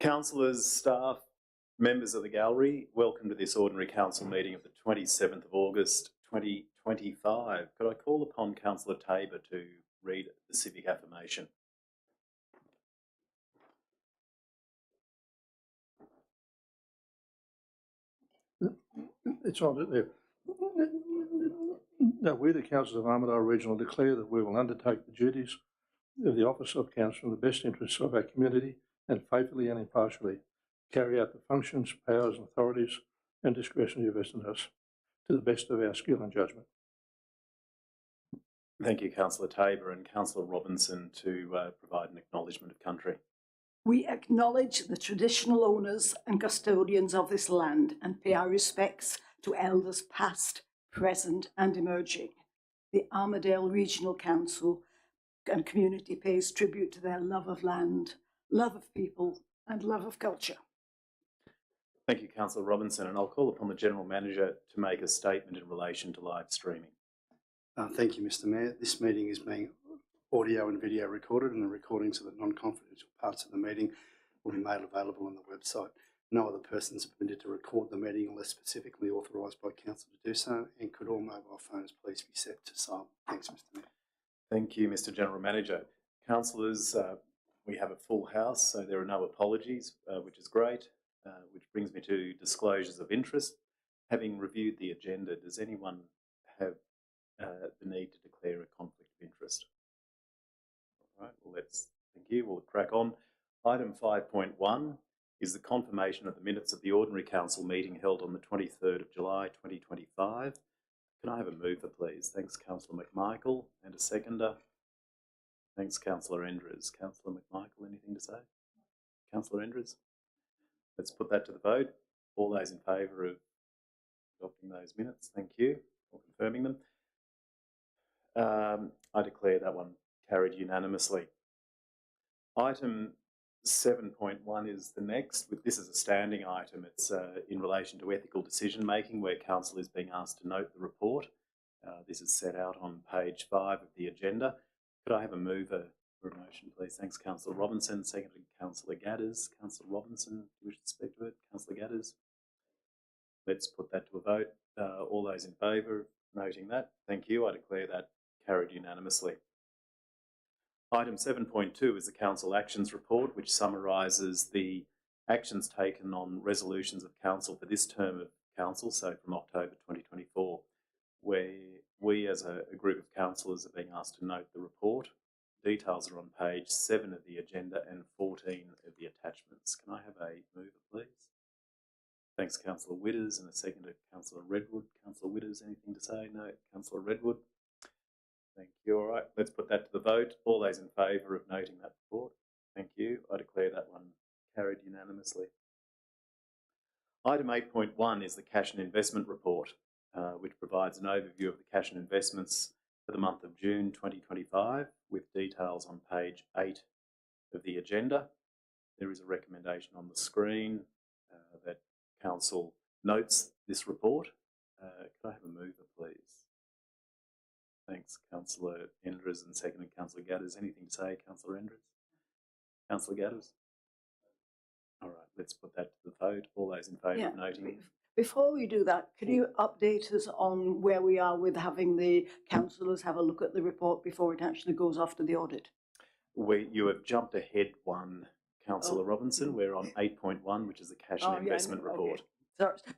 Councillors, staff, members of the gallery, welcome to this ordinary council meeting of the 27th of August 2025. Could I call upon Councillor Tabor to read the civic affirmation? It's on it there. Now, we, the councillors of Armidale Regional, declare that we will undertake the duties of the office of council in the best interests of our community and faithfully and impartially carry out the functions, powers and authorities and discretion you vested in us to the best of our skill and judgment. Thank you, Councillor Tabor, and Councillor Robinson to provide an acknowledgement of country. We acknowledge the traditional owners and custodians of this land and pay our respects to elders past, present and emerging. The Armidale Regional Council and community pays tribute to their love of land, love of people and love of culture. Thank you, Councillor Robinson, and I'll call upon the General Manager to make a statement in relation to live streaming. Thank you, Mr Mayor. This meeting is being audio and video recorded, and the recordings of the non-confidential parts of the meeting will be made available on the website. No other persons are permitted to record the meeting unless specifically authorised by council to do so, and could all mobile phones please be set to silent. Thanks, Mr Mayor. Thank you, Mr General Manager. Councillors, we have a full house, so there are no apologies, which is great, which brings me to disclosures of interest. Having reviewed the agenda, does anyone have the need to declare a conflict of interest? All right, well, thank you. We'll crack on. Item 5.1 is the confirmation of the minutes of the ordinary council meeting held on the 23rd of July 2025. Can I have a mover, please? Thanks, Councillor McMichael, and a seconder. Thanks, Councillor Enders. Councillor McMichael, anything to say? Councillor Enders? Let's put that to the vote. All those in favour of adopting those minutes, thank you for confirming them. I declare that one carried unanimously. Item 7.1 is the next. This is a standing item. It's in relation to ethical decision making, where council is being asked to note the report. This is set out on page 5 of the agenda. Could I have a mover for a motion, please? Thanks, Councillor Robinson. Seconded, Councillor Gadders. Councillor Robinson, do you wish to speak to it? Councillor Gadders? Let's put that to a vote. All those in favour of noting that, thank you. I declare that carried unanimously. Item 7.2 is the Council Actions Report, which summarises the actions taken on resolutions of Council for this term of Council, so from October 2024, where we as a group of councillors are being asked to note the report. Details are on page 7 of the agenda and 14 of the attachments. Can I have a mover, please? Thanks, Councillor Witters, and a second to Councillor Redwood. Councillor Witters, anything to say? No. Councillor Redwood? Thank you. All right, let's put that to the vote. All those in favour of noting that report? Thank you. I declare that one carried unanimously. Item 8.1 is the Cash and Investment Report, which provides an overview of the cash and investments for the month of June 2025, with details on page 8 of the agenda. There is a recommendation on the screen that Council notes this report. Could I have a mover, please? Thanks, Councillor Enders, and seconded Councillor Gadders. Anything to say, Councillor Enders? Councillor Gadders? All right, let's put that to the vote. All those in favour of noting. Before we do that, could you update us on where we are with having the councillors have a look at the report before it actually goes off to the audit? You have jumped ahead one, Councillor Robinson. We're on 8.1, which is the Cash and Investment Report. Okay. Sorry.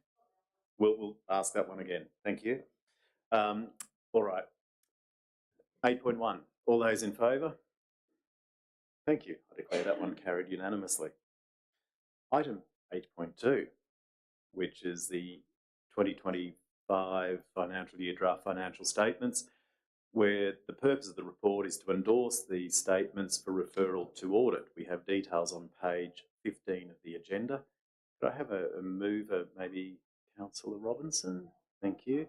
We'll ask that one again. Thank you. All right. 8.1. All those in favour? Thank you. I declare that one carried unanimously. Item 8.2, which is the 2025 financial year draft financial statements, where the purpose of the report is to endorse the statements for referral to audit. We have details on page 15 of the agenda. Could I have a mover, maybe Councillor Robinson? Thank you.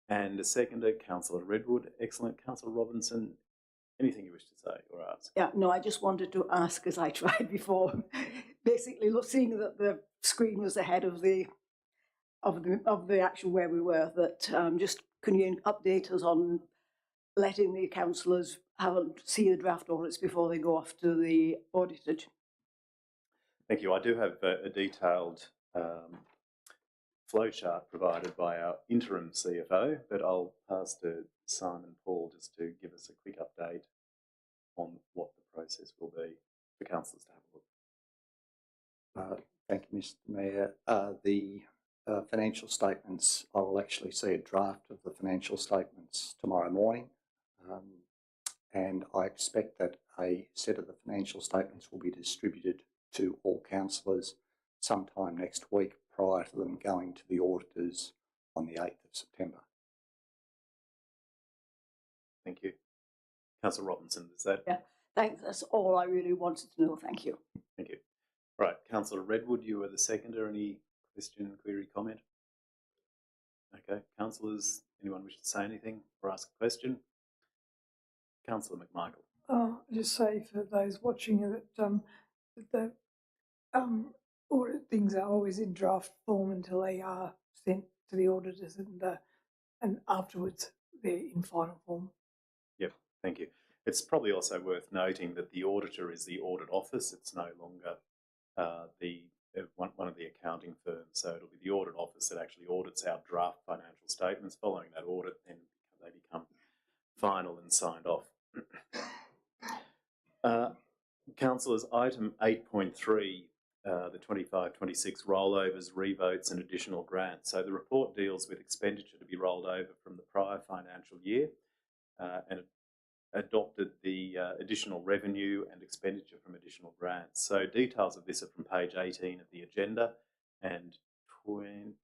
And a seconder, Councillor Redwood. Excellent. Councillor Robinson, anything you wish to say or ask? Yeah, no, I just wanted to ask, as I tried before, basically seeing that the screen was ahead of the actual where we were, that just can you update us on letting the councillors see the draft audits before they go off to the audited? Thank you. I do have a detailed flowchart provided by our interim CFO, but I'll pass to Simon Paul just to give us a quick update on what the process will be for councillors to have a look. Thank you, Mr Mayor. The financial statements, I will actually see a draft of the financial statements tomorrow morning, and I expect that a set of the financial statements will be distributed to all councillors sometime next week prior to them going to the auditors on the 8th of September. Thank you. Councillor Robinson, is that? Yeah, thanks. That's all I really wanted to know. Thank you. Thank you. Right, Councillor Redwood, you were the seconder. Any question, query, comment? Okay, councillors, anyone wish to say anything or ask a question? Councillor McMichael. I'll just say for those watching that the audit things are always in draft form until they are sent to the auditors, and afterwards they're in final form. Yep, thank you. It's probably also worth noting that the auditor is the audit office. It's no longer one of the accounting firms. So it'll be the audit office that actually audits our draft financial statements. Following that audit, then they become final and signed off. Councillors, item 8.3, the 25-26 rollovers, revotes and additional grants. So the report deals with expenditure to be rolled over from the prior financial year and adopted the additional revenue and expenditure from additional grants. So details of this are from page 18 of the agenda and 20.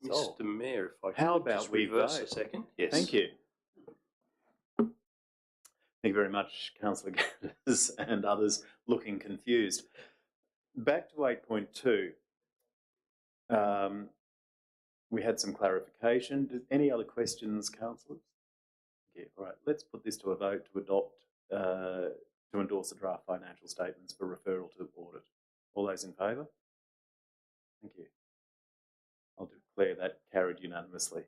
Mr Mayor, if I could How about just we reverse vote? a second? Yes. Thank you. Thank you very much, Councillor Gadders and others looking confused. Back to 8.2. We had some clarification. Any other questions, councillors? Yeah, all right. Let's put this to a vote to adopt, to endorse the draft financial statements for referral to audit. All those in favour? Thank you. I'll declare that carried unanimously.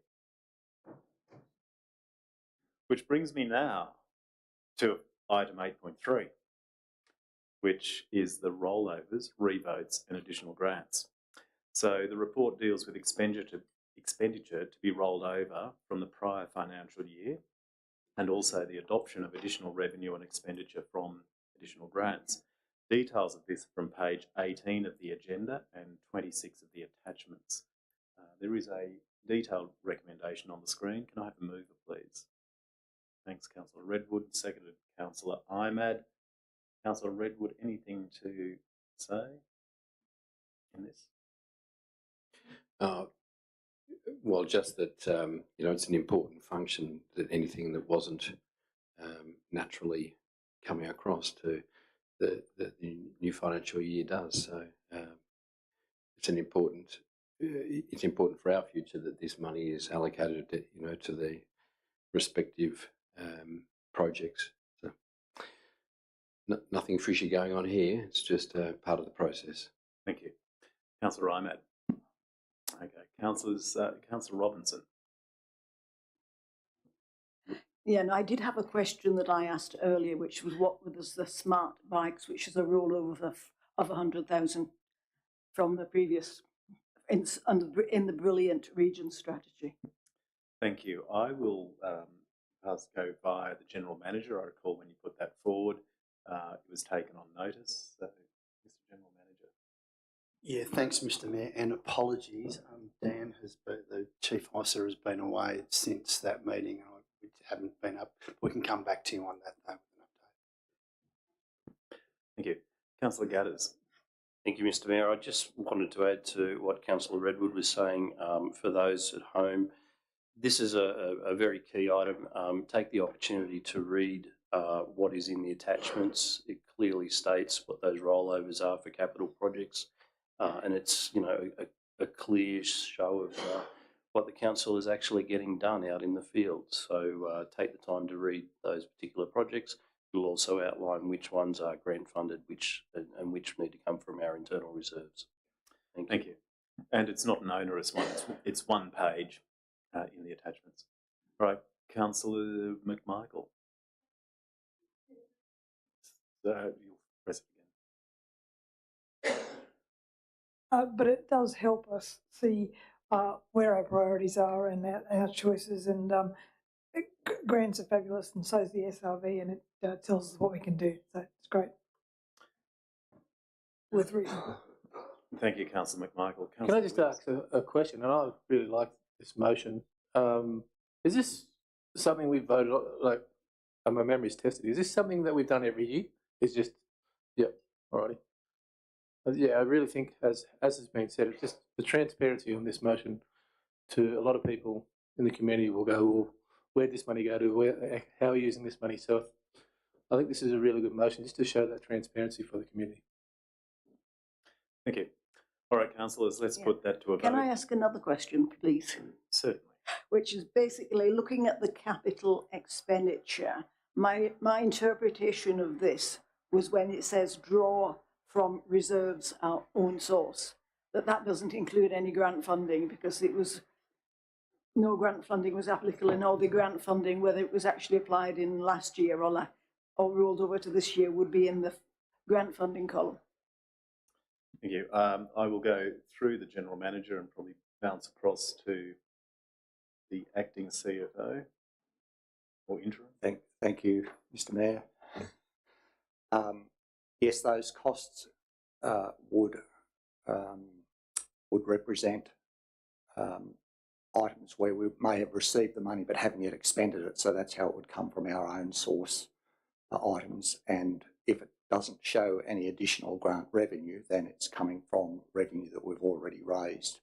Which brings me now to item 8.3, which is the rollovers, revotes and additional grants. So the report deals with expenditure to be rolled over from the prior financial year and also the adoption of additional revenue and expenditure from additional grants. Details of this from page 18 of the agenda and 26 of the attachments. There is a detailed recommendation on the screen. Can I have a mover, please? Thanks, Councillor Redwood. Seconded, Councillor Imad. Councillor Redwood, anything to say in this? Well, just that it's an important function that anything that wasn't naturally coming across to the new financial year does. So it's an important. It's important for our future that this money is allocated, to the respective projects. So nothing fishy going on here. It's just part of the process. Thank you, Councillor Imad. Okay, Councillor Robinson. Yeah, and I did have a question that I asked earlier, which was what was the smart bikes, which is a rollover of 100,000 from the previous in the Brilliant Region strategy. Thank you. I will go via the General Manager. I recall when you put that forward, it was taken on notice. So, Mr. General Manager. Yeah, thanks, Mr Mayor, and apologies. Dan the Chief Officer has been away since that meeting. We haven't been up. We can come back to you on that though with an update. Thank you. Councillor Gadders. Thank you, Mr Mayor. I just wanted to add to what Councillor Redwood was saying for those at home. This is a very key item. Take the opportunity to read what is in the attachments. It clearly states what those rollovers are for capital projects, and it's a clear show of what the council is actually getting done out in the field. So take the time to read those particular projects. It will also outline which ones are grant funded, which need to come from our internal reserves. Thank you. And it's not an onerous one. It's one page in the attachments. Right, Councillor McMichael. So you'll press it again. but it does help us see where our priorities are and our choices. And grants are fabulous, and so is the SRV, and it tells us what we can do. So it's great. With reason. Thank you, Councillor McMichael. Can I just ask a question? And I really like this motion. Is this something we voted on, like, my memory's tested, is this something that we've done every year? It's just, yeah, alrighty. Yeah, I really think, as has been said, it's just the transparency on this motion to a lot of people in the community will go, well, where'd this money go to? How are we using this money? So I think this is a really good motion just to show that transparency for the community. Thank you. All right, councillors, let's put that to a vote. Can I ask another question, please? Certainly. Which is basically looking at the capital expenditure. My interpretation of this was when it says draw from reserves our own source, that doesn't include any grant funding, because it was no grant funding was applicable, and all the grant funding, whether it was actually applied in last year or rolled over to this year, would be in the grant funding column. Thank you. I will go through the General Manager and probably bounce across to the Acting CFO or interim. Thank you, Mr. Mayor. Yes, those costs would represent items where we may have received the money but haven't yet expended it. So that's how it would come from our own source items. And if it doesn't show any additional grant revenue, then it's coming from revenue that we've already raised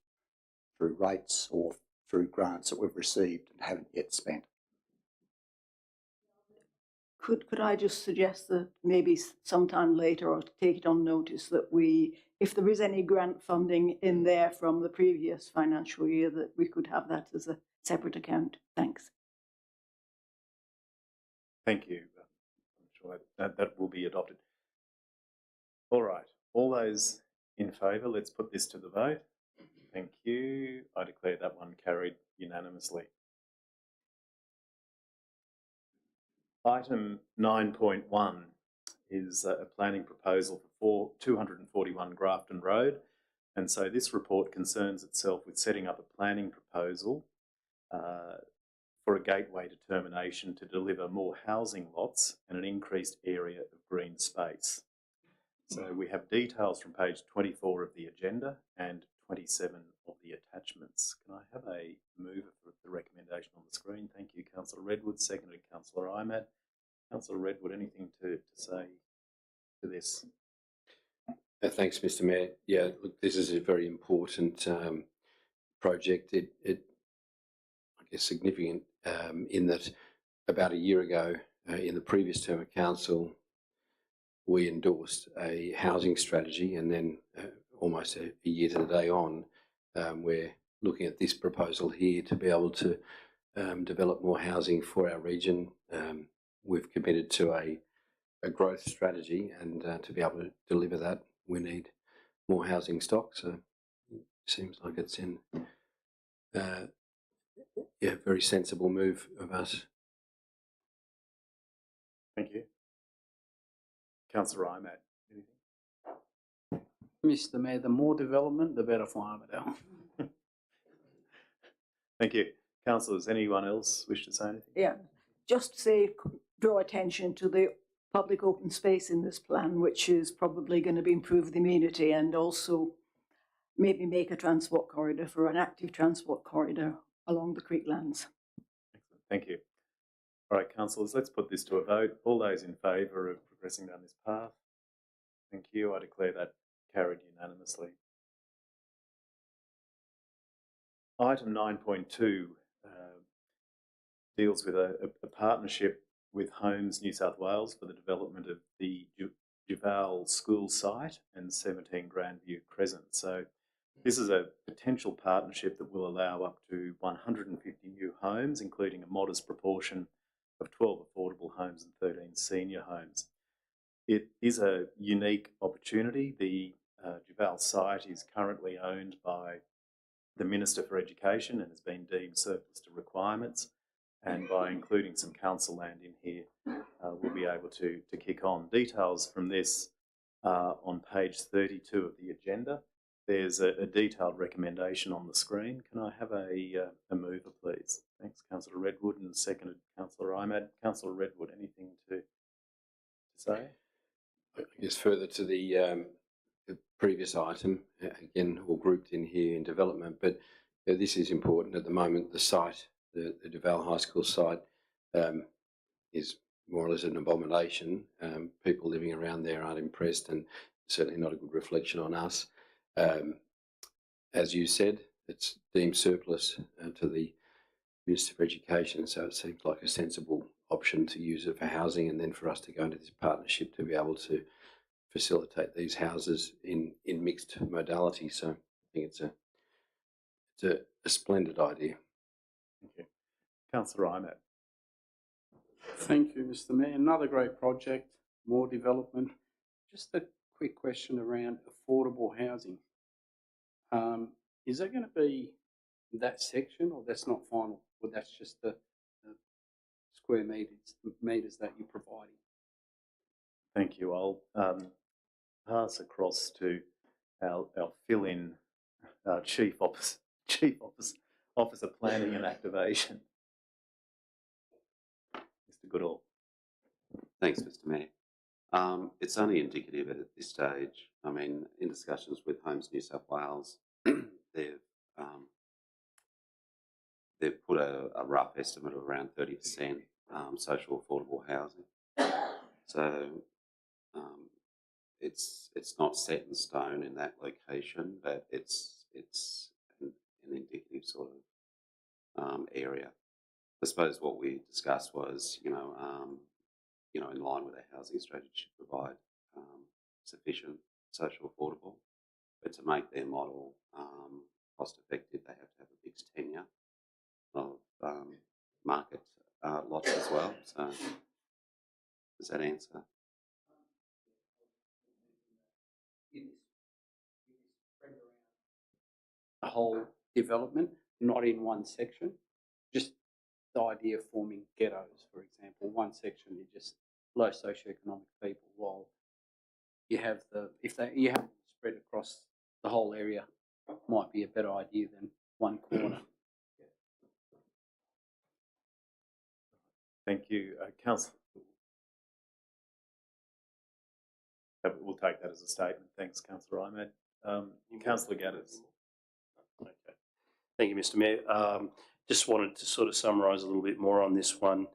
through rates or through grants that we've received and haven't yet spent. Could I just suggest that maybe sometime later, or take it on notice, that if there is any grant funding in there from the previous financial year, that we could have that as a separate account? Thanks. Thank you. I'm sure that will be adopted. All right. All those in favour, let's put this to the vote. Thank you. I declare that one carried unanimously. Item 9.1 is a planning proposal for 241 Grafton Road. And so this report concerns itself with setting up a planning proposal for a gateway determination to deliver more housing lots and an increased area of green space. So we have details from page 24 of the agenda and 27 of the attachments. Can I have a mover for the recommendation on the screen? Thank you, Councillor Redwood. Seconded, Councillor Imad. Councillor Redwood, anything to say to this? Thanks, Mr. Mayor. Yeah, look, this is a very important project. It I guess, significant in that about a year ago, in the previous term of council, we endorsed a housing strategy, and then almost a year to the day on, we're looking at this proposal here to be able to develop more housing for our region. We've committed to a growth strategy, and to be able to deliver that, we need more housing stock. So it seems like it's in a very sensible move of us. Thank you. Councillor Imad, anything? Mr. Mayor, the more development, the better for Armidale. Thank you. Councillors, anyone else wish to say anything? Yeah, just to draw attention to the public open space in this plan, which is probably going to improve the amenity, and also maybe make a transport corridor for an active transport corridor along the creeklands. Excellent. Thank you. All right, councillors, let's put this to a vote. All those in favour of progressing down this path? Thank you. I declare that carried unanimously. Item 9.2 deals with a partnership with Homes New South Wales for the development of the Duval School site and 17 Grandview Crescent. So this is a potential partnership that will allow up to 150 new homes, including a modest proportion of 12 affordable homes and 13 senior homes. It is a unique opportunity. The Duval site is currently owned by the Minister for Education and has been deemed surplus to requirements. And by including some council land in here, we'll be able to kick on. Details from this on page 32 of the agenda There's a detailed recommendation on the screen. Can I have a mover, please? Thanks, Councillor Redwood, and seconded Councillor Imad. Councillor Redwood, anything to say? I guess further to the previous item, again, all grouped in here in development, but this is important at the moment. The site, the Duval High School site, is more or less an abomination. People living around there aren't impressed, and certainly not a good reflection on us. As you said, it's deemed surplus to the Minister for Education, so it seems like a sensible option to use it for housing, and then for us to go into this partnership to be able to facilitate these houses in mixed modality. So I think it's a splendid idea. Thank you. Councillor Imad. Thank you, Mr. Mayor. Another great project, more development. Just a quick question around affordable housing. Is that going to be that section, or that's not final, or that's just the square meters that you're providing? Thank you. I'll pass across to our fill-in Chief Officer Planning and Activation, Mr. Goodall. Thanks, Mr. Mayor. It's only indicative at this stage. I mean, in discussions with Homes New South Wales, they've put a rough estimate of around 30% social affordable housing. So it's not set in stone in that location, but it's an indicative sort of area. I suppose what we discussed was, in line with our housing strategy, to provide sufficient social affordable, but to make their model cost effective, they have to have a fixed tenure of market lots as well. So does that answer? The whole development, not in one section, just the idea of forming ghettos, for example. One section is just low socioeconomic people, while you have you have them spread across the whole area, might be a better idea than one corner. Thank you, Councillor. We'll take that as a statement. Thanks, Councillor Imad. Councillor Gadders. Okay. Thank you, Mr. Mayor. Just wanted to sort of summarise a little bit more on this one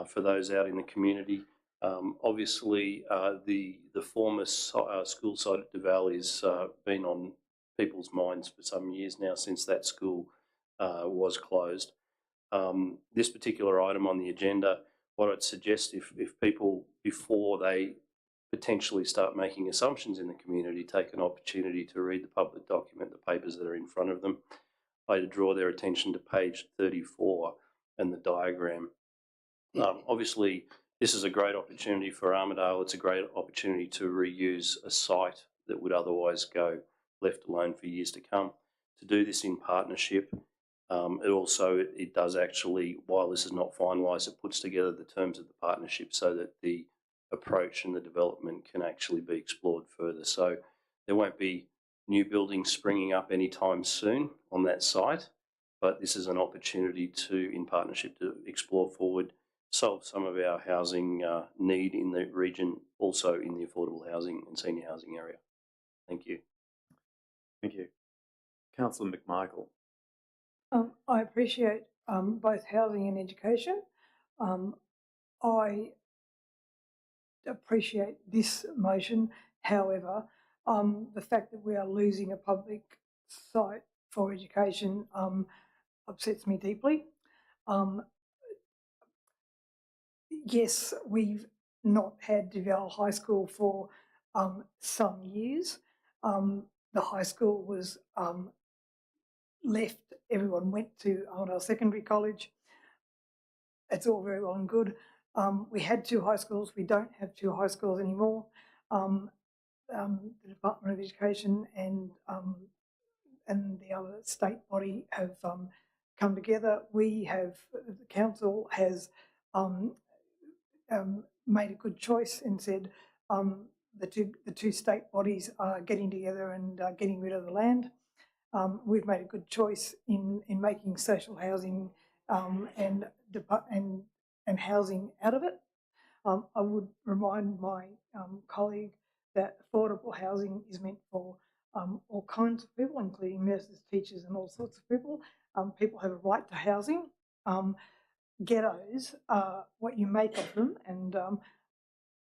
for those out in the community. Obviously, the former school site at Duval has been on people's minds for some years now, since that school was closed. This particular item on the agenda, what I'd suggest, if people, before they potentially start making assumptions in the community, take an opportunity to read the public document, the papers that are in front of them, I'd draw their attention to page 34 and the diagram. Obviously, this is a great opportunity for Armidale. It's a great opportunity to reuse a site that would otherwise go left alone for years to come. To do this in partnership, it does actually, while this is not finalised, it puts together the terms of the partnership so that the approach and the development can actually be explored further. So there won't be new buildings springing up anytime soon on that site, but this is an opportunity to, in partnership, to explore forward, solve some of our housing need in the region, also in the affordable housing and senior housing area. Thank you. Thank you. Councillor McMichael. I appreciate both housing and education. I appreciate this motion. However, the fact that we are losing a public site for education upsets me deeply. Yes, we've not had Duval High School for some years. The high school was left, everyone went to Armidale Secondary College. It's all very well and good. We had two high schools, we don't have two high schools anymore. The Department of Education and the other state body have come together. The council has made a good choice and said the two state bodies are getting together and getting rid of the land. We've made a good choice in making social housing and housing out of it. I would remind my colleague that affordable housing is meant for all kinds of people, including nurses, teachers, and all sorts of people. People have a right to housing. Ghettos are what you make of them,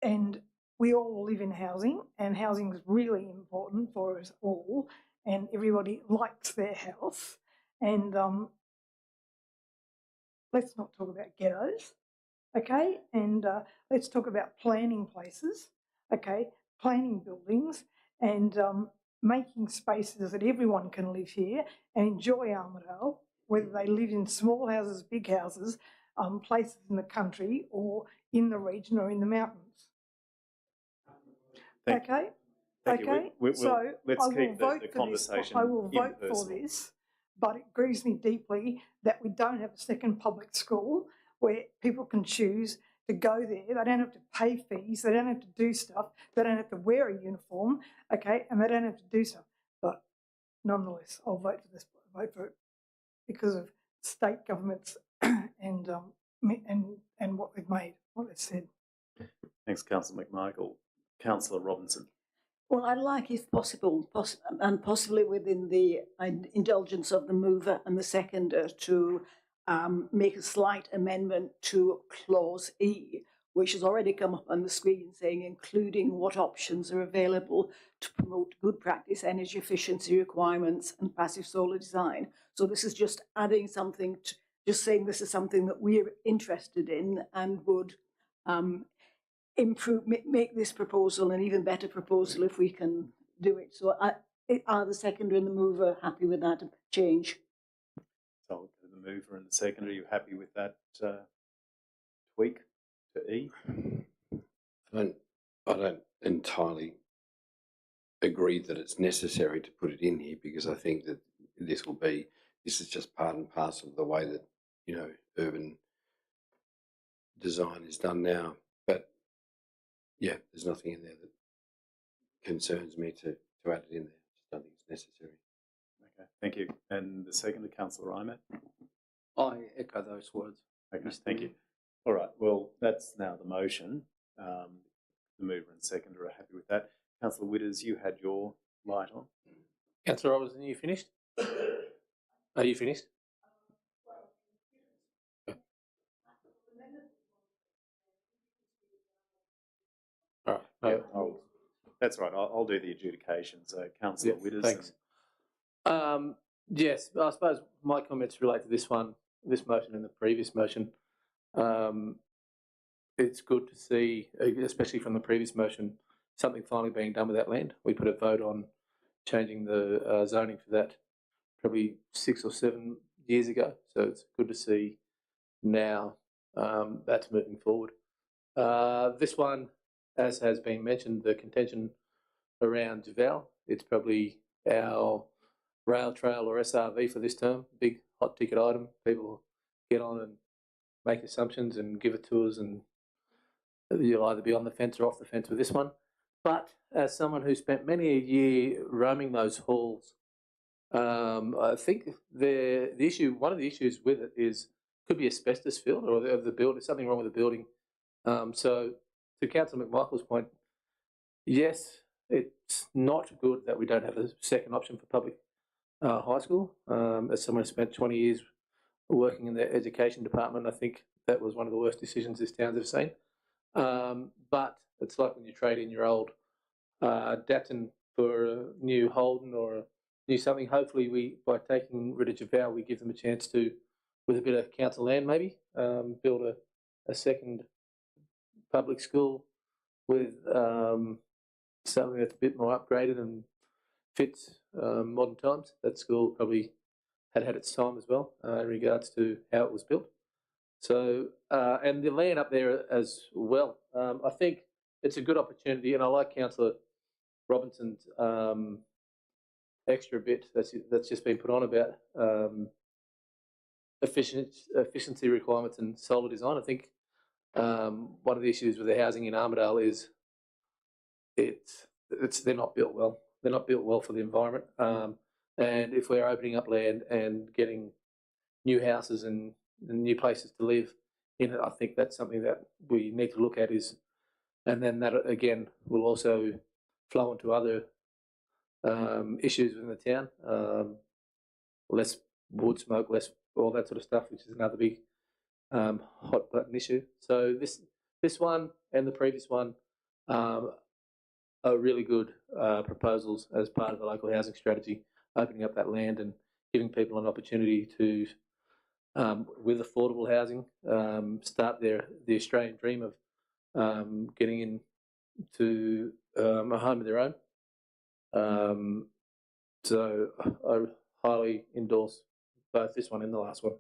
and we all live in housing, and housing is really important for us all, and everybody likes their house. And let's not talk about ghettos, okay? And let's talk about planning places, okay? Planning buildings and making spaces that everyone can live here and enjoy Armidale, whether they live in small houses, big houses, places in the country or in the region or in the mountains. Thank okay? Thank okay, you. so let's I will keep the vote for conversation this. I will vote for impersonal. this, but it grieves me deeply that we don't have a second public school where people can choose to go there. They don't have to pay fees. They don't have to do stuff. They don't have to wear a uniform, okay, and they don't have to do stuff. But nonetheless, I'll vote for this. Vote for it because of state governments and what they've made, what they've said. Thanks, Councillor McMichael. Councillor Robinson. Well, I'd like, if possible, and possibly within the indulgence of the mover and the seconder, to make a slight amendment to clause E, which has already come up on the screen, saying including what options are available to promote good practice, energy efficiency requirements and passive solar design. So this is just adding something, just saying this is something that we're interested in and would make this proposal an even better proposal if we can do it. So are the seconder and the mover happy with that change? So the mover and the seconder, are you happy with that tweak to E? I don't entirely agree that it's necessary to put it in here, because I think that this is just part and parcel of the way that, you know, urban design is done now. But yeah, there's nothing in there that concerns me to add it in there. I just don't think it's necessary. Okay, thank you. And the seconder, Councillor Ryman. I echo those words. Okay, thank you. All right, well, that's now the motion. The mover and seconder are happy with that. Councillor Witters, you had your light on. Councillor Robertson, are you finished? Are you finished? All right. Yeah, that's right. I'll do the adjudication. So, Councillor Witters. Thanks. Yes, I suppose my comments relate to this motion and the previous motion. It's good to see, especially from the previous motion, something finally being done with that land. We put a vote on changing the zoning for that probably 6 or 7 years ago. So it's good to see now that's moving forward. This one, as has been mentioned, the contention around Duval, it's probably our rail trail or SRV for this term, big hot ticket item. People get on and make assumptions and give it to us, and you'll either be on the fence or off the fence with this one. But as someone who spent many a year roaming those halls, I think one of the issues with it is could be asbestos filled, or the building, something wrong with the building. So to Councillor McMichael's point, yes, it's not good that we don't have a second option for public high school. As someone who spent 20 years working in the education department, I think that was one of the worst decisions this town's ever seen. But it's like when you trade in your old Datsun for a new Holden or a new something. Hopefully, by taking rid of Duval, we give them a chance to, with a bit of council land maybe, build a second public school with something that's a bit more upgraded and fits modern times. That school probably had its time as well in regards to how it was built. So, and the land up there as well. I think it's a good opportunity, and I like Councillor Robinson's extra bit that's just been put on about efficiency requirements and solar design. I think one of the issues with the housing in Armidale is they're not built well. They're not built well for the environment. And if we're opening up land and getting new houses and new places to live in it, I think that's something that we need to look at. And then that again will also flow into other issues within the town. Less wood smoke, less all that sort of stuff, which is another big hot button issue. So this one and the previous one are really good proposals as part of the local housing strategy, opening up that land and giving people an opportunity to, with affordable housing, start the Australian dream of getting into a home of their own. So I highly endorse both this one and the last one.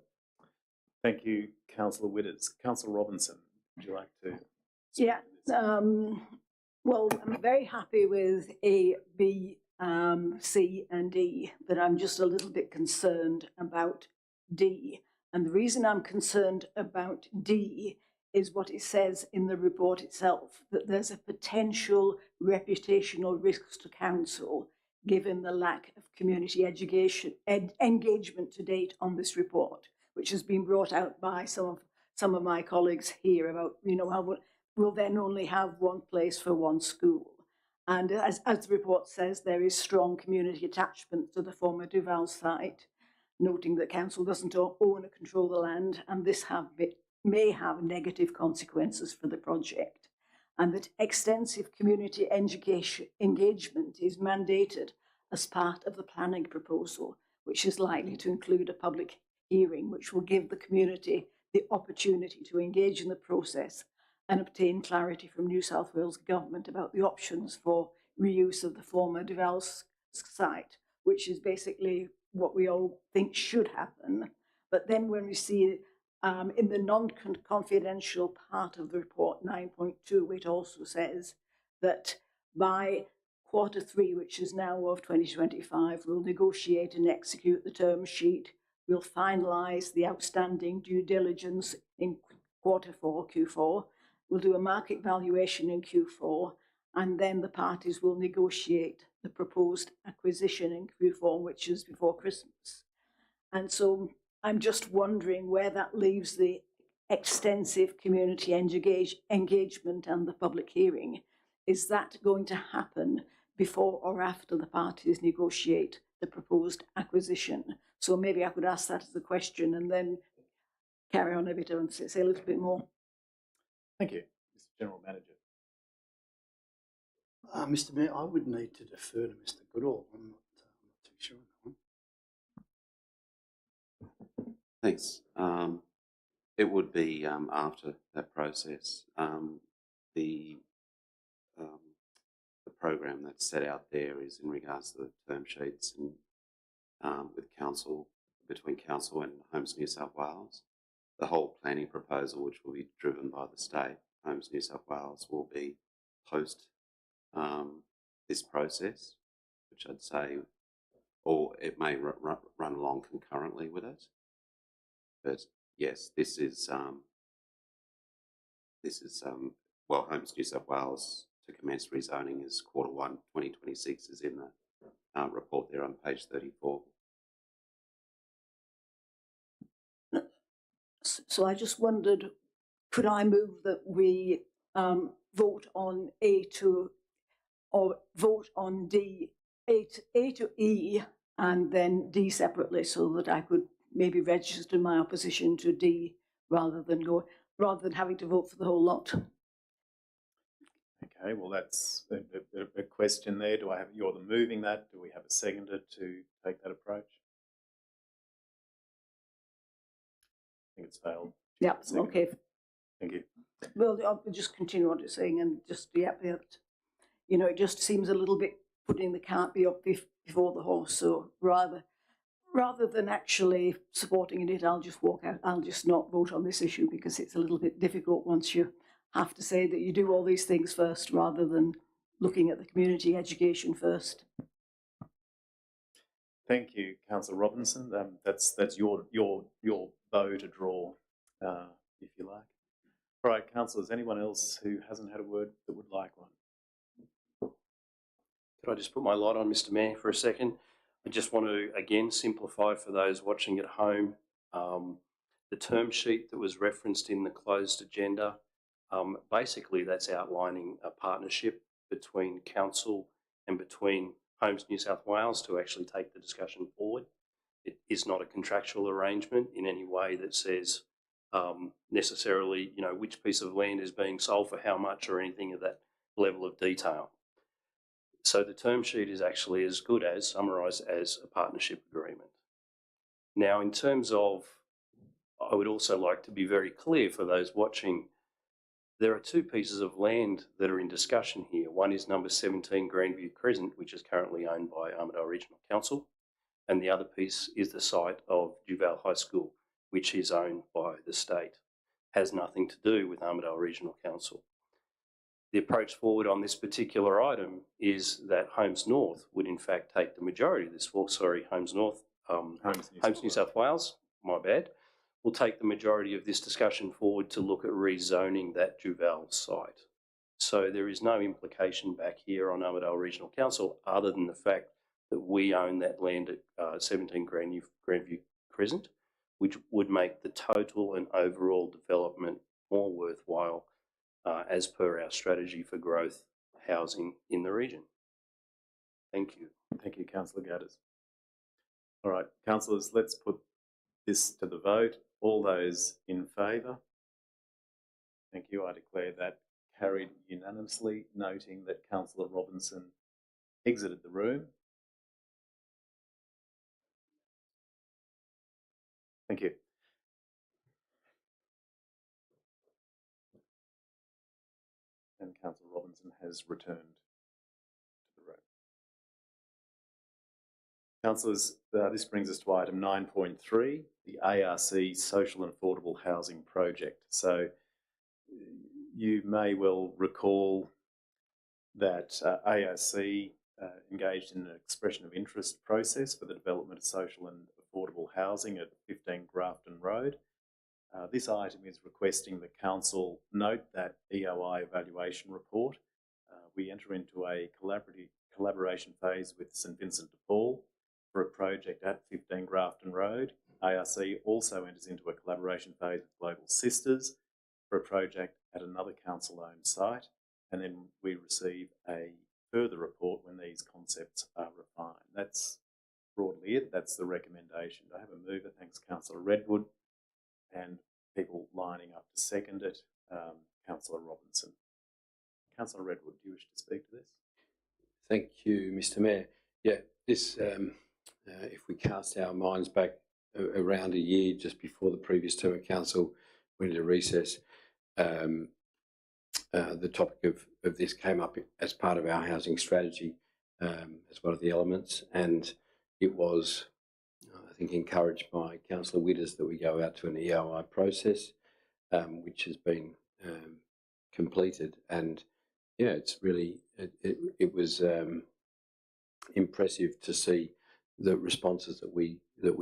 Thank you, Councillor Witters. Councillor Robinson, would you like to? Yeah, well, I'm very happy with A, B, C and D, but I'm just a little bit concerned about D. And the reason I'm concerned about D is what it says in the report itself, that there's a potential reputational risk to council given the lack of community education engagement to date on this report, which has been brought out by some of my colleagues here about, how we'll then only have one place for one school. And as the report says, there is strong community attachment to the former Duval site, noting that council doesn't own or control the land, and this may have negative consequences for the project, and that extensive community engagement is mandated as part of the planning proposal, which is likely to include a public hearing, which will give the community the opportunity to engage in the process and obtain clarity from New South Wales Government about the options for reuse of the former Duval site, which is basically what we all think should happen. But then when we see in the non-confidential part of the report 9.2, it also says that by Q3, which is now of 2025, we'll negotiate and execute the term sheet. We'll finalise the outstanding due diligence in Q4. We'll do a market valuation in Q4, and then the parties will negotiate the proposed acquisition in Q4, which is before Christmas. And so I'm just wondering where that leaves the extensive community engagement and the public hearing. Is that going to happen before or after the parties negotiate the proposed acquisition? So maybe I could ask that as a question and then carry on a bit and say a little bit more. Thank you, Mr. General Manager. Mr. Mayor, I would need to defer to Mr. Goodall. I'm not too sure on that one. Thanks. It would be after that process. The program that's set out there is in regards to the term sheets and with council, between council and Homes New South Wales. The whole planning proposal, which will be driven by the state, Homes New South Wales, will be post this process, which I'd say, or it may run along concurrently with it. But yes, this is well, Homes New South Wales to commence rezoning is Q1 2026 is in the report there on page 34. So I just wondered, could I move that we vote on A2 or vote on D, A to E, and then D separately, so that I could maybe register my opposition to D rather than having to vote for the whole lot? Okay, well, that's a question there. Do I have, you're the moving that? Do we have a seconder to take that approach? I think it's failed. Yeah, okay. Thank you. Well, I'll just continue what you're saying and just, it just seems a little bit putting the cart before the horse. So rather than actually supporting it, I'll just walk out. I'll just not vote on this issue because it's a little bit difficult once you have to say that you do all these things first rather than looking at the community education first. Thank you, Councillor Robinson. That's your bow to draw, if you like. All right, councillors, anyone else who hasn't had a word that would like one? Could I just put my light on, Mr. Mayor, for a second? I just want to again simplify for those watching at home. The term sheet that was referenced in the closed agenda, basically that's outlining a partnership between council and between Homes New South Wales to actually take the discussion forward. It is not a contractual arrangement in any way that says necessarily, you know, which piece of land is being sold for how much or anything of that level of detail. So the term sheet is actually as good as summarised as a partnership agreement. Now, in terms of, I would also like to be very clear for those watching, there are two pieces of land that are in discussion here. One is number 17 Grandview Crescent, which is currently owned by Armidale Regional Council, and the other piece is the site of Duval High School, which is owned by the state. Has nothing to do with Armidale Regional Council. The approach forward on this particular item is that Homes North would in fact take the majority of this, Homes North, Homes New South Wales, my bad, will take the majority of this discussion forward to look at rezoning that Duval site. So there is no implication back here on Armidale Regional Council other than the fact that we own that land at 17 Grandview Crescent, which would make the total and overall development more worthwhile as per our strategy for growth housing in the region. Thank you. Thank you, Councillor Gadders. All right, councillors, let's put this to the vote. All those in favour? Thank you. I declare that carried unanimously, noting that Councillor Robinson exited the room. Thank you. And Councillor Robinson has returned to the room. Councillors, this brings us to item 9.3, the ARC Social and Affordable Housing Project. So you may well recall that ARC engaged in an expression of interest process for the development of social and affordable housing at 15 Grafton Road. This item is requesting the Council note that EOI evaluation report. We enter into a collaboration phase with St Vincent de Paul for a project at 15 Grafton Road. ARC also enters into a collaboration phase with Global Sisters for a project at another council-owned site, and then we receive a further report when these concepts are refined. That's broadly it. That's the recommendation. Do I have a mover? Thanks, Councillor Redwood. And people lining up to second it, Councillor Robinson. Councillor Redwood, do you wish to speak to this? Thank you, Mr. Mayor. Yeah, this, if we cast our minds back around a year just before the previous term of council went into recess, the topic of this came up as part of our housing strategy as one of the elements, and it was, I think, encouraged by Councillor Witters that we go out to an EOI process, which has been completed. And yeah, it's really, it was impressive to see the responses that we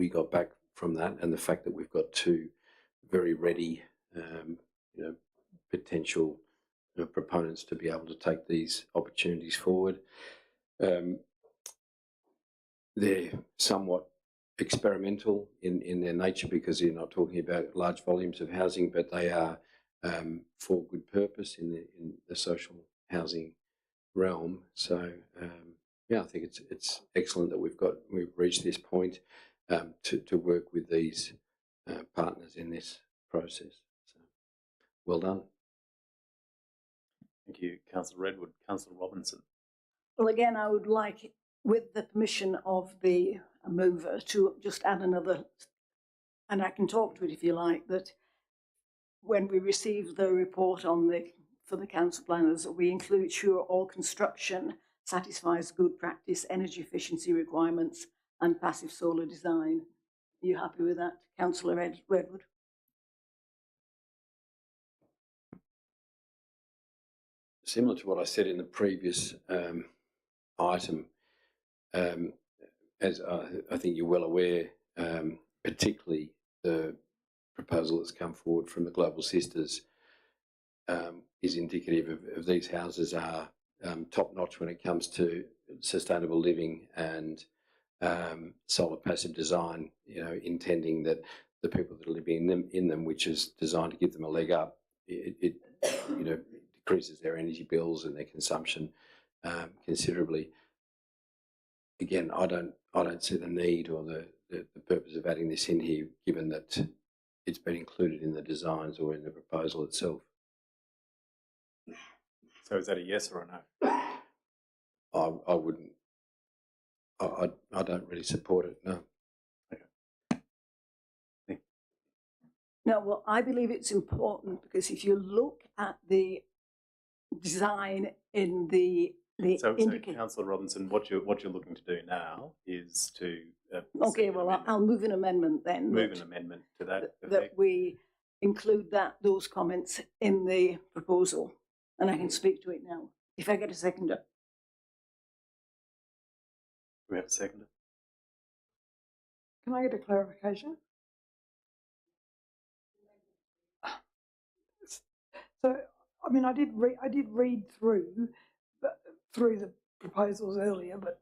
got back from that, and the fact that we've got two very ready, potential proponents to be able to take these opportunities forward. They're somewhat experimental in their nature because you're not talking about large volumes of housing, but they are for good purpose in the social housing realm. So yeah, I think it's excellent that we've reached this point to work with these partners in this process. So well done. Thank you, Councillor Redwood. Councillor Robinson. Well, again, I would like, with the permission of the mover, to just add another, and I can talk to it if you like, that when we receive the report for the council planners, we ensure all construction satisfies good practice, energy efficiency requirements and passive solar design. Are you happy with that, Councillor Redwood? Similar to what I said in the previous item, as I think you're well aware, particularly the proposal that's come forward from the Global Sisters is indicative of these houses are top-notch when it comes to sustainable living and solar passive design, intending that the people that are living in them, which is designed to give them a leg up, it decreases their energy bills and their consumption considerably. Again, I don't see the need or the purpose of adding this in here, given that it's been included in the designs or in the proposal itself. So is that a yes or a no? I wouldn't. I don't really support it. No. No, well, I believe it's important because if you look at the design in the So indicator. Councillor Robinson, what you're looking to do now is to Okay, well, I'll move an amendment then. move an amendment to that That effect. we include those comments in the proposal, and I can speak to it now. If I get a seconder. Do we have a seconder? Can I get a clarification? So, I mean, I did read through the proposals earlier, but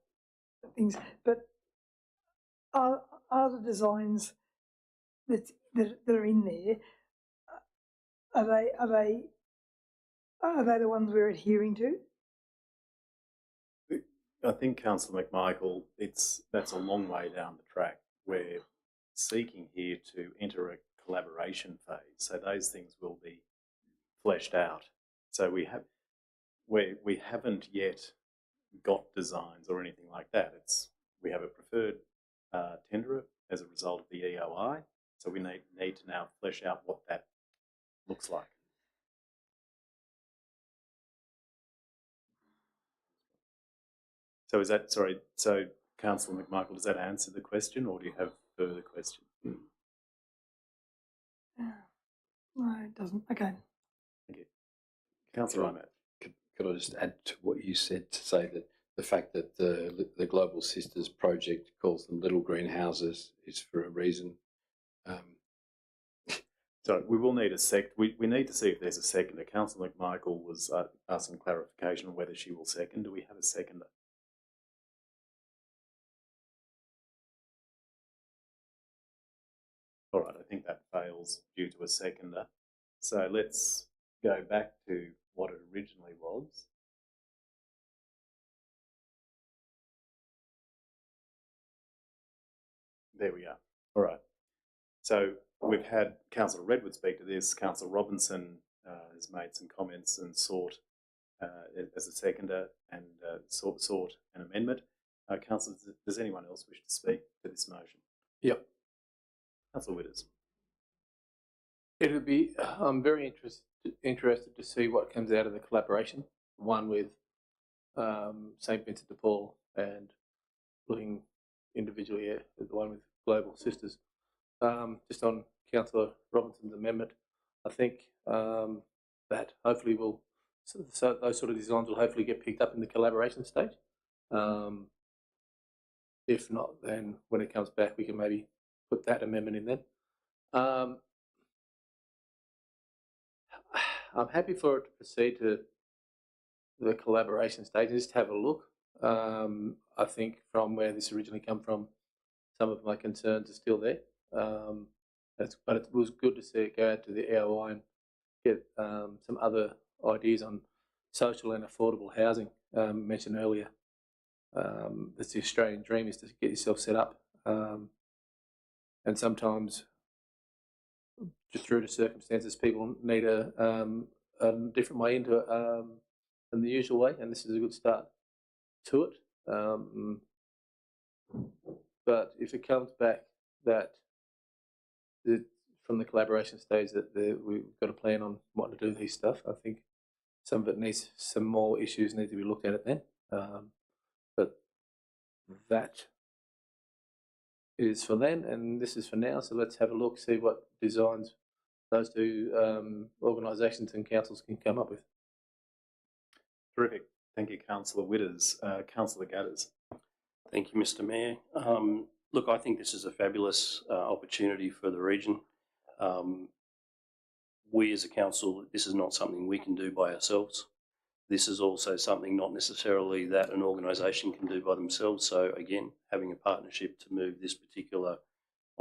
are the designs that are in there, are they the ones we're adhering to? I think, Councillor McMichael, that's a long way down the track. We're seeking here to enter a collaboration phase, so those things will be fleshed out. So we haven't yet got designs or anything like that. We have a preferred tenderer as a result of the EOI, so we need to now flesh out what that looks like. So so Councillor McMichael, does that answer the question, or do you have further questions? No, it doesn't. Okay. Thank you. Councillor Ahmed. Could I just add to what you said to say that the fact that the Global Sisters project calls them little greenhouses is for a reason. So we will need a we need to see if there's a seconder. Councillor McMichael was asking clarification on whether she will second. Do we have a seconder? All right, I think that fails due to a seconder. So let's go back to what it originally was. There we are. All right. So we've had Councillor Redwood speak to this. Councillor Robinson has made some comments and sought as a seconder and sought an amendment. Councillor, does anyone else wish to speak to this motion? Yep. Councillor Witters. It would be. I'm very interested to see what comes out of the collaboration. One with St Vincent de Paul, and looking individually at the one with Global Sisters. Just on Councillor Robinson's amendment, I think that hopefully so those sort of designs will hopefully get picked up in the collaboration stage. If not, then when it comes back, we can maybe put that amendment in then. I'm happy for it to proceed to the collaboration stage and just have a look. I think from where this originally came from, some of my concerns are still there. But it was good to see it go out to the EOI and get some other ideas on social and affordable housing mentioned earlier. That's the Australian dream, is to get yourself set up. And sometimes, just through the circumstances, people need a different way into it than the usual way, and this is a good start to it. But if it comes back that from the collaboration stage that we've got a plan on what to do with this stuff, I think some of it needs, some more issues need to be looked at it then. But that is for then, and this is for now. So let's have a look, see what designs those two organisations and councils can come up with. Terrific. Thank you, Councillor Witters. Councillor Gadders. Thank you, Mr. Mayor. Look, I think this is a fabulous opportunity for the region. We as a council, this is not something we can do by ourselves. this is also something not necessarily that an organisation can do by themselves. So again, having a partnership to move this particular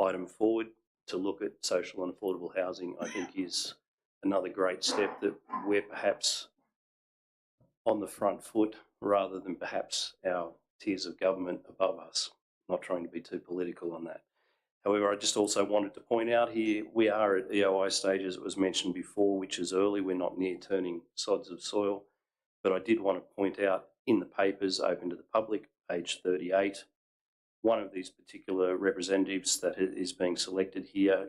item forward to look at social and affordable housing, I think is another great step that we're perhaps on the front foot rather than perhaps our tiers of government above us. Not trying to be too political on that. However, I just also wanted to point out here, we are at EOI stage, as it was mentioned before, which is early. We're not near turning sods of soil. But I did want to point out in the papers open to the public, page 38, one of these particular representatives that is being selected here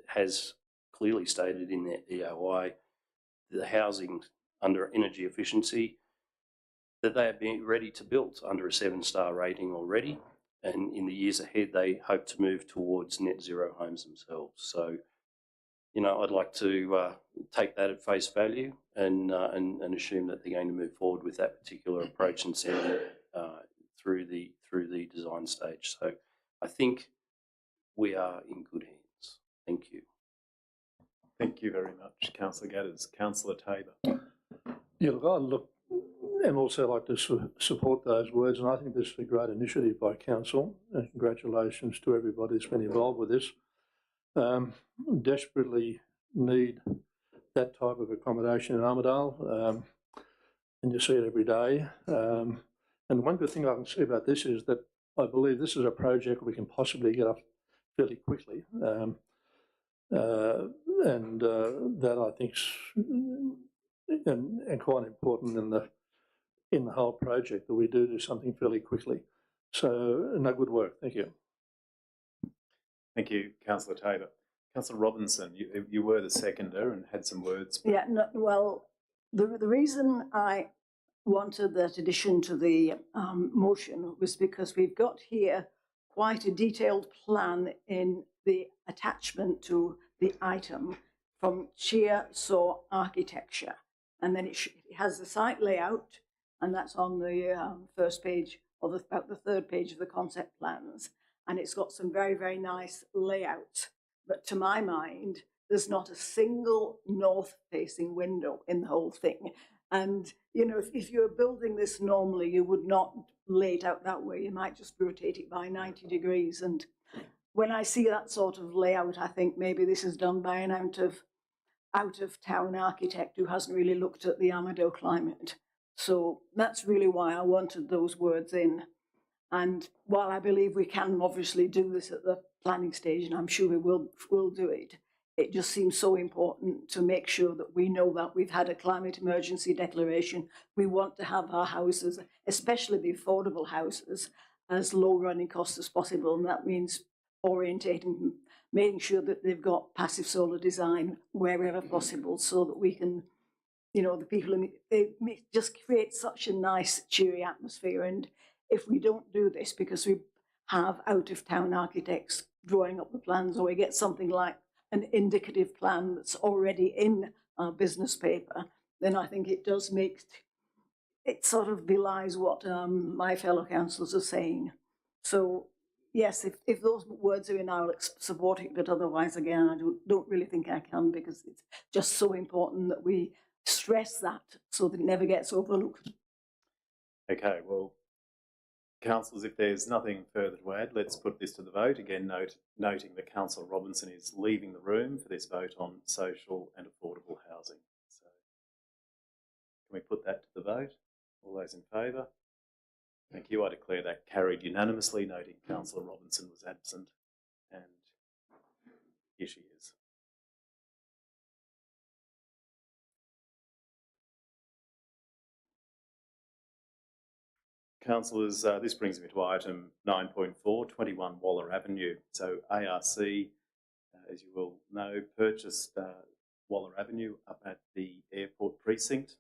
has clearly stated in their EOI the housing under energy efficiency that they are being ready to build under a 7-star rating already. And in the years ahead, they hope to move towards net zero homes themselves. So, you know, I'd like to take that at face value and assume that they're going to move forward with that particular approach and send it through the design stage. So I think we are in good hands. Thank you. Thank you very much, Councillor Gadders. Councillor Tabor. Yeah, look, I look and also like to support those words, and I think this is a great initiative by Council, and congratulations to everybody that's been involved with this. Desperately need that type of accommodation in Armidale, and you see it every day. And one good thing I can say about this is that I believe this is a project we can possibly get up fairly quickly, and that I think's and quite important in the whole project, that we do something fairly quickly. So, no, good work. Thank you. Thank you, Councillor Tabor. Councillor Robinson, you were the seconder and had some words. Yeah, no, well, the reason I wanted that addition to the motion was because we've got here quite a detailed plan in the attachment to the item from Cheer-Saw Architecture. And then it has the site layout, and that's on the first page, or about the third page of the concept plans. And it's got some very, very nice layouts. But to my mind, there's not a single north-facing window in the whole thing. And, you know, if you were building this normally, you would not lay it out that way. You might just rotate it by 90 degrees. And when I see that sort of layout, I think maybe this is done by an out-of-town architect who hasn't really looked at the Armidale climate. So that's really why I wanted those words in. And while I believe we can obviously do this at the planning stage, and I'm sure we will do it, it just seems so important to make sure that we know that we've had a climate emergency declaration. We want to have our houses, especially the affordable houses, as low running costs as possible. And that means orientating, making sure that they've got passive solar design wherever possible, so that we can, you know, the people in it just create such a nice, cheery atmosphere. And if we don't do this because we have out-of-town architects drawing up the plans, or we get something like an indicative plan that's already in our business paper, then I think it does make, it sort of belies what my fellow councillors are saying. So yes, if those words are in, I'll support it, but otherwise, again, I don't really think I can, because it's just so important that we stress that so that it never gets overlooked. Okay, well, councillors, if there's nothing further to add, let's put this to the vote. Again, noting that Councillor Robinson is leaving the room for this vote on social and affordable housing. So can we put that to the vote? All those in favour? Thank you. I declare that carried unanimously, noting Councillor Robinson was absent, and here she is. Councillors, this brings me to item 9.4, 21 Waller Avenue. So ARC, as you will know, purchased Waller Avenue up at the airport precinct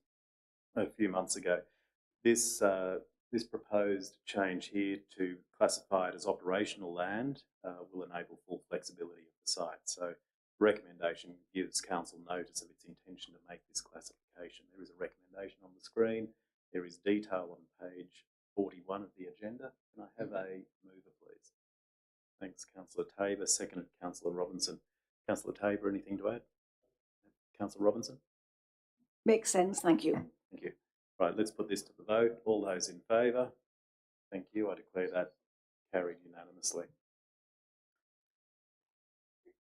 a few months ago. This proposed change here to classify it as operational land will enable full flexibility of the site. So the recommendation gives council notice of its intention to make this classification. There is a recommendation on the screen. There is detail on page 41 of the agenda. Can I have a mover, please? Thanks, Councillor Tabor. Seconded, Councillor Robinson. Councillor Tabor, anything to add? Councillor Robinson? Makes sense, thank you. Thank you. Right, let's put this to the vote. All those in favour? Thank you. I declare that carried unanimously.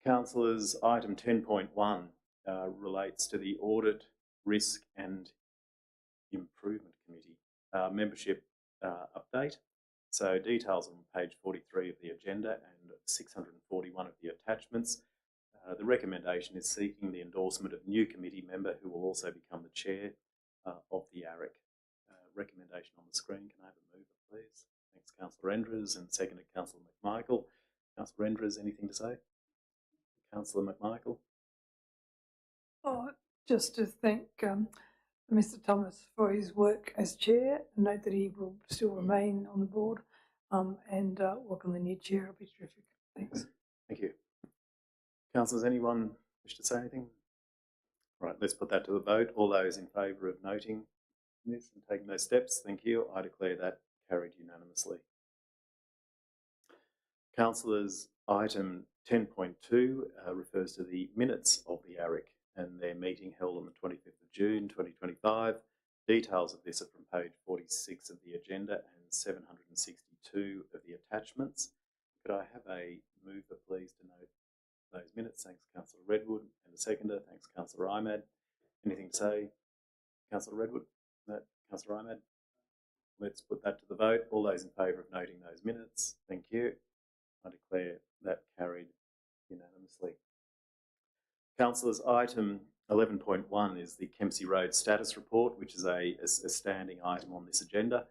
Councillors, item 10.1 relates to the Audit, Risk and Improvement Committee membership update. So details on page 43 of the agenda and 641 of the attachments. The recommendation is seeking the endorsement of a new committee member who will also become the chair of the ARIC. Recommendation on the screen. Can I have a mover, please? Thanks, Councillor Endres, and seconded Councillor McMichael. Councillor Endres, anything to say? Councillor McMichael? Oh, just to thank Mr. Thomas for his work as chair, and note that he will still remain on the board, and welcome the new chair. It'll be terrific. Thanks. Thank you. Councillors, anyone wish to say anything? Right, let's put that to the vote. All those in favour of noting this and taking those steps, thank you. I declare that carried unanimously. Councillors, item 10.2 refers to the minutes of the ARIC and their meeting held on the 25th of June 2025. Details of this are from page 46 of the agenda and 762 of the attachments. Could I have a mover, please, to note those minutes? Thanks, Councillor Redwood, and a seconder. Thanks, Councillor Imad. Anything to say, Councillor Redwood? No, Councillor Imad? Let's put that to the vote. All those in favour of noting those minutes, thank you. I declare that carried unanimously. Councillors, item 11.1 is the Kempsey Road status report, which is a standing item on this agenda,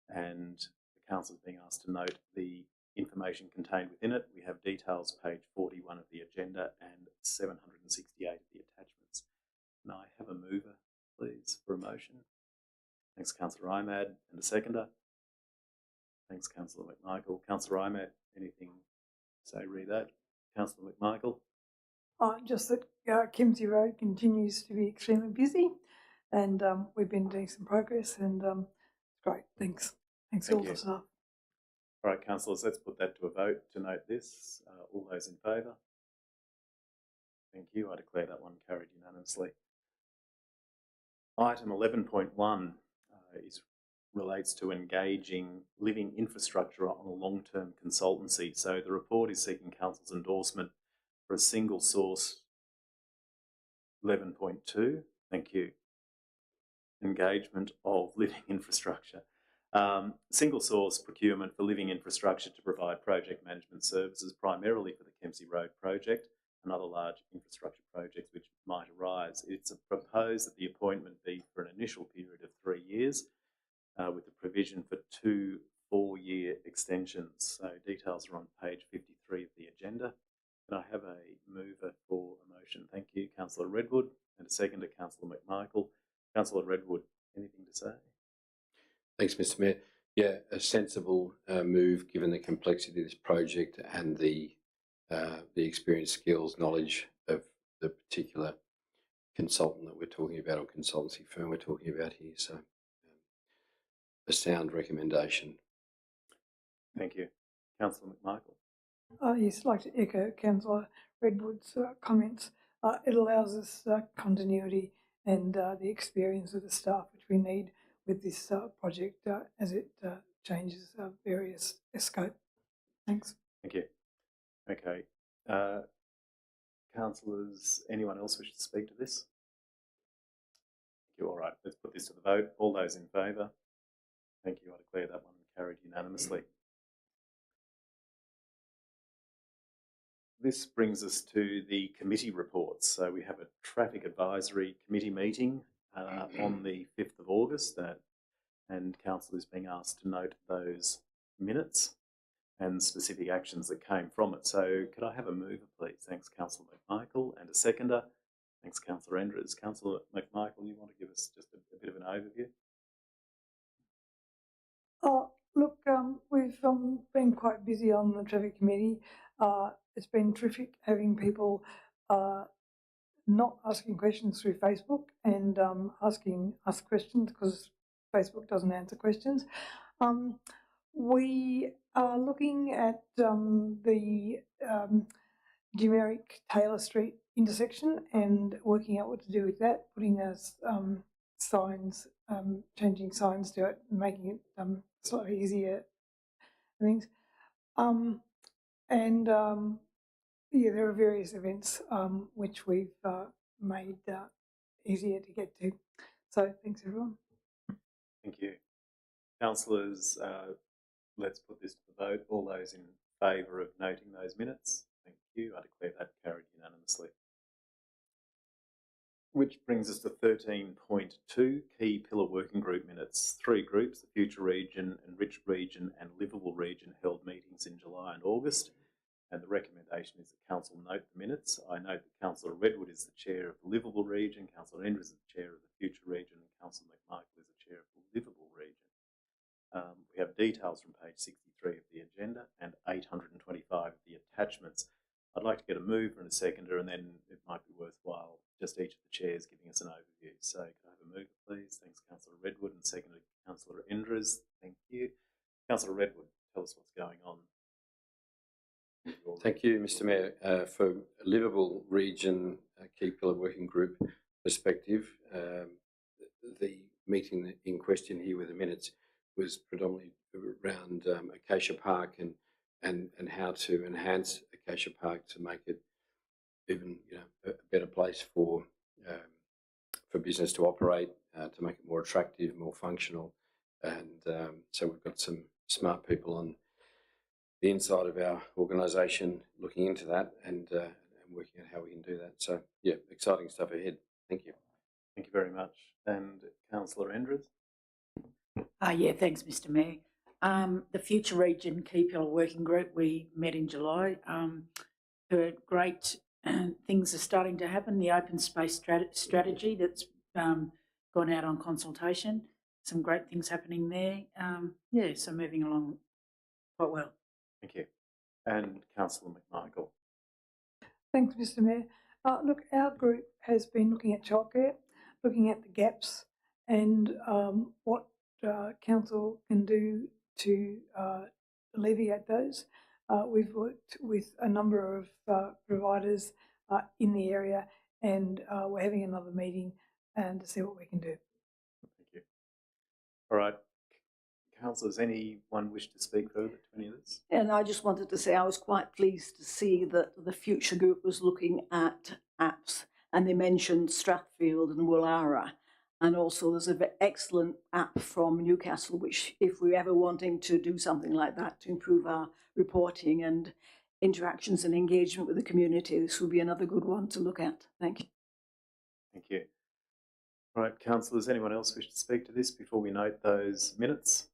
and the council is being asked to note the information contained within it. We have details, page 41 of the agenda and 768 of the attachments. Can I have a mover, please, for a motion? Thanks, Councillor Imad, and a seconder. Thanks, Councillor McMichael. Councillor Imad, anything to say re that? Councillor McMichael? Just that Kempsey Road continues to be extremely busy, and we've been doing some progress, and it's great. Thanks. Thanks all the staff. All right, councillors, let's put that to a vote to note this. All those in favour? Thank you. I declare that one carried unanimously. Item 11.1 relates to engaging living infrastructure on a long-term consultancy. So the report is seeking council's endorsement for a single source 11.2. Thank you. Engagement of living infrastructure. Single source procurement for living infrastructure to provide project management services primarily for the Kempsey Road project and other large infrastructure projects which might arise. It's proposed that the appointment be for an initial period of 3 years with the provision for 2 4-year extensions. So details are on page 53 of the agenda. Can I have a mover for a motion? Thank you, Councillor Redwood, and a seconder, Councillor McMichael. Councillor Redwood, anything to say? Thanks, Mr. Mayor. Yeah, a sensible move given the complexity of this project and the experience, skills, knowledge of the particular consultant that we're talking about, or consultancy firm we're talking about here. So, a sound recommendation. Thank you. Councillor McMichael. Yes, I'd like to echo Councillor Redwood's comments. It allows us continuity and the experience of the staff which we need with this project as it changes various scope. Thanks. Thank you. Okay. Councillors, anyone else wish to speak to this? Thank you. All right, let's put this to the vote. All those in favour? Thank you. I declare that one carried unanimously. This brings us to the committee reports. So we have a traffic advisory committee meeting on the 5th of August and council is being asked to note those minutes and specific actions that came from it. So could I have a mover, please? Thanks, Councillor McMichael, and a seconder. Thanks, Councillor Endres. Councillor McMichael, you want to give us just a bit of an overview? Look, we've been quite busy on the traffic committee. It's been terrific having people not asking questions through Facebook and asking us questions because Facebook doesn't answer questions. We are looking at the generic Taylor Street intersection and working out what to do with that, putting us signs, changing signs to it, and making it slightly easier things. Yeah, there are various events which we've made easier to get to. So thanks everyone. Thank you. Councillors, let's put this to the vote. All those in favour of noting those minutes? Thank you. I declare that carried unanimously. Which brings us to 13.2, Key Pillar Working Group minutes. 3 groups, the Future Region, Enriched Region and Livable Region, held meetings in July and August, and the recommendation is that Council note the minutes. I note that Councillor Redwood is the Chair of the Livable Region, Councillor Enders is the Chair of the Future Region, and Councillor McMichael is the Chair of the Livable Region. We have details from page 63 of the agenda and 825 of the attachments. I'd like to get a mover and a seconder, and then it might be worthwhile just each of the chairs giving us an overview. So can I have a mover, please? Thanks, Councillor Redwood, and seconded Councillor Enders. Thank you. Councillor Redwood, tell us what's going on. Thank you, Mr Mayor. For a Livable Region Key Pillar Working Group perspective, the meeting in question here with the minutes was predominantly around Acacia Park and how to enhance Acacia Park to make it even a better place for business to operate, to make it more attractive, more functional, and so we've got some smart people on the inside of our organisation looking into that and working out how we can do that. So yeah, exciting stuff ahead. Thank you. Thank you very much. And Councillor Enders? Yeah, thanks, Mr Mayor. The Future Region Key Pillar Working Group, we met in July. Heard great things are starting to happen. The open space strategy that's gone out on consultation. Some great things happening there. Yeah, so moving along quite well. Thank you. And Councillor McMichael? Thanks, Mr Mayor. Look, our group has been looking at childcare, looking at the gaps and what council can do to alleviate those. We've worked with a number of providers in the area, and we're having another meeting and to see what we can do. Thank you. All right. Councillors, anyone wish to speak further to any of this? And I just wanted to say I was quite pleased to see that the Future Group was looking at apps, and they mentioned Strathfield and Woollahra. And also there's an excellent app from Newcastle, which if we're ever wanting to do something like that to improve our reporting and interactions and engagement with the community, this would be another good one to look at. Thank you. Thank you. All right, councillors, anyone else wish to speak to this before we note those minutes?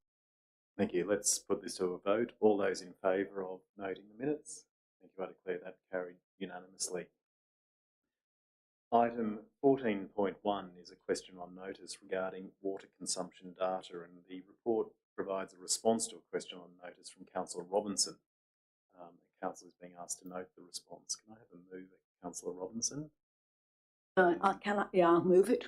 Thank you. Let's put this to a vote. All those in favour of noting the minutes? Thank you. I declare that carried unanimously. Item 14.1 is a question on notice regarding water consumption data, and the report provides a response to a question on notice from Councillor Robinson. The council is being asked to note the response. Can I have a move, Councillor Robinson? I'll move it.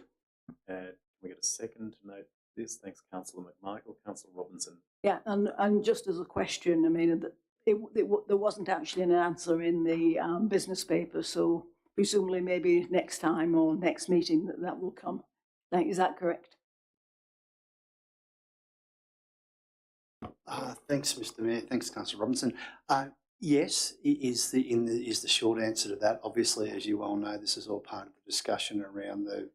Can we get a second to note this? Thanks, Councillor McMichael. Councillor Robinson. Yeah, and just as a question, I mean, there wasn't actually an answer in the business paper, so presumably maybe next time or next meeting that will come. Is that correct? Thanks, Mr Mayor. Thanks, Councillor Robinson. Yes, is the short answer to that. Obviously, as you well know, this is all part of the discussion around the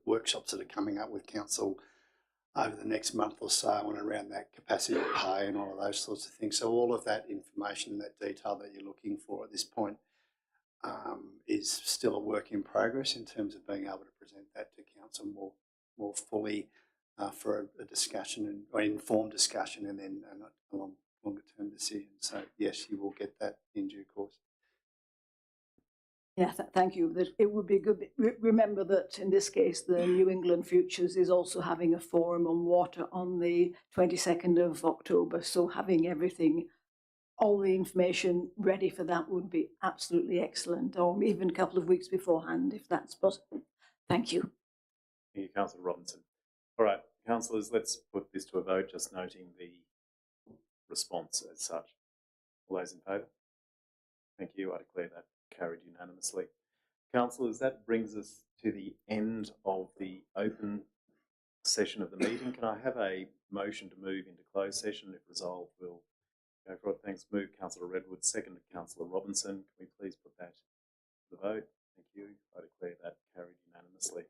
workshops that are coming up with council over the next month or so, and around that capacity to pay and all of those sorts of things. So all of that information and that detail that you're looking for at this point is still a work in progress in terms of being able to present that to council more fully for a discussion or informed discussion, and then a longer term decision. So yes, you will get that in due course. Yeah, thank you. It would be good. Remember that in this case, the New England Futures is also having a forum on water on the 22nd of October. So having everything, all the information ready for that would be absolutely excellent, or even a couple of weeks beforehand, if that's possible. Thank you. Thank you, Councillor Robinson. All right, councillors, let's put this to a vote, just noting the response as such. All those in favour? Thank you. I declare that carried unanimously. Councillors, that brings us to the end of the open session of the meeting. Can I have a motion to move into closed session? If resolved, we'll go for it. Thanks. Move Councillor Redwood, seconded Councillor Robinson. Can we please put that to the vote? Thank you. I declare that carried unanimously.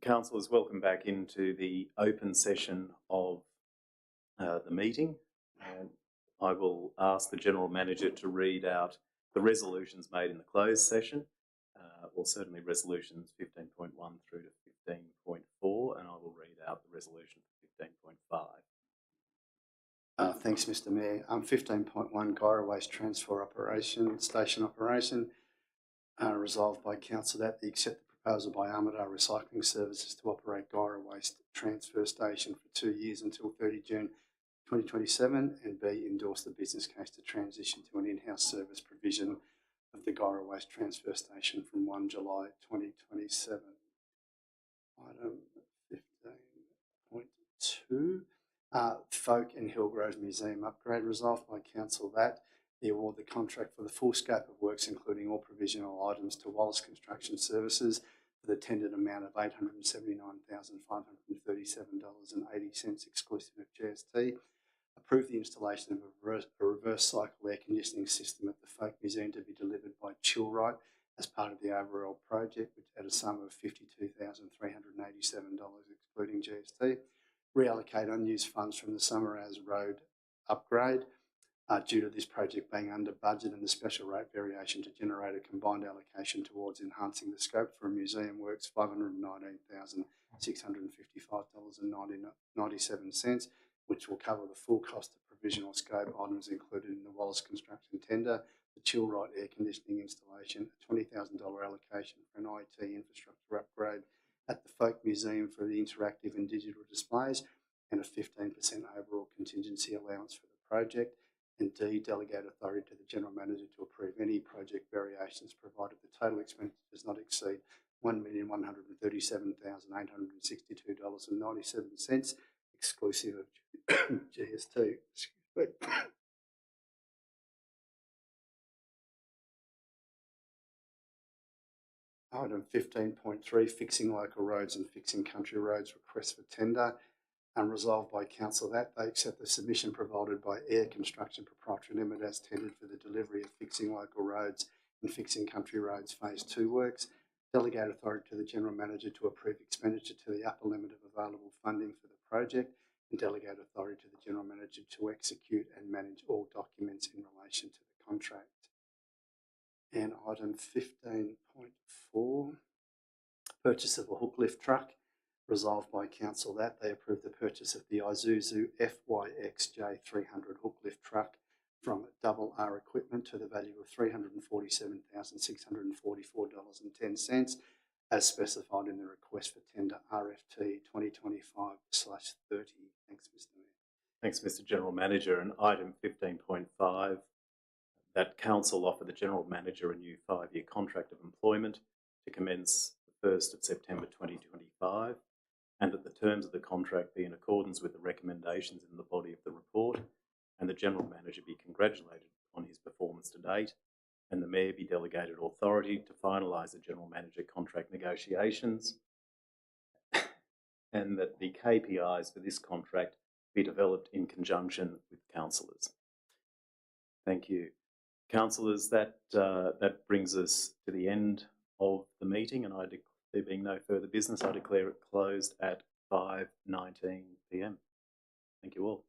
Councillors, welcome back into the open session of the meeting. And I will ask the General Manager to read out the resolutions made in the closed session, or certainly resolutions 15.1 through to 15.4, and I will read out the resolution for 15.5. Thanks, Mr Mayor. 15.1 Gyro Waste Transfer Operation, Station Operation. Resolved by Council that accept the proposal by Armidale Recycling Services to operate Gyro Waste Transfer Station for 2 years until 30 June 2027, and B, endorse the business case to transition to an in-house service provision of the Gyro Waste Transfer Station from 1 July 2027. Item 15.2, Folk and Hillgrove Museum upgrade. Resolved by Council that the award the contract for the full scope of works, including all provisional items, to Wallace Construction Services for the tendered amount of $879,537.80 exclusive of GST. Approve the installation of a reverse cycle air conditioning system at the Folk Museum to be delivered by Chillright as part of the overall project, which at a sum of $52,387 excluding GST. Reallocate unused funds from the Summeraz Road upgrade due to this project being under budget and the special rate variation to generate a combined allocation towards enhancing the scope for a museum works $519,655.97, which will cover the full cost of provisional scope items included in the Wallace Construction tender, the Chillright air conditioning installation, a $20,000 allocation for an IT infrastructure upgrade at the Folk Museum for the interactive and digital displays, and a 15% overall contingency allowance for the project. And D, delegate authority to the General Manager to approve any project variations provided the total expenditure does not exceed $1,137,862.97 exclusive of GST. Item 15.3, fixing local roads and fixing country roads, request for tender. And resolved by Council that they accept the submission provided by Air Construction Proprietary Limited as tendered for the delivery of fixing local roads and fixing country roads Phase 2 works. Delegate authority to the General Manager to approve expenditure to the upper limit of available funding for the project, and delegate authority to the General Manager to execute and manage all documents in relation to the contract. And item 15.4, purchase of a hook lift truck. Resolved by Council that they approve the purchase of the Isuzu FYXJ300 hook lift truck from Double R Equipment to the value of $347,644.10 as specified in the request for tender RFT 2025/30. Thanks, Mr Mayor. Thanks, Mr General Manager. And item 15.5, that Council offer the General Manager a new 5-year contract of employment to commence the 1st of September 2025, and that the terms of the contract be in accordance with the recommendations in the body of the report, and the General Manager be congratulated on his performance to date, and the Mayor be delegated authority to finalise the General Manager contract negotiations, and that the KPIs for this contract be developed in conjunction with councillors. Thank you. Councillors, that brings us to the end of the meeting, and there being no further business, I declare it closed at 5:19 p.m. Thank you all.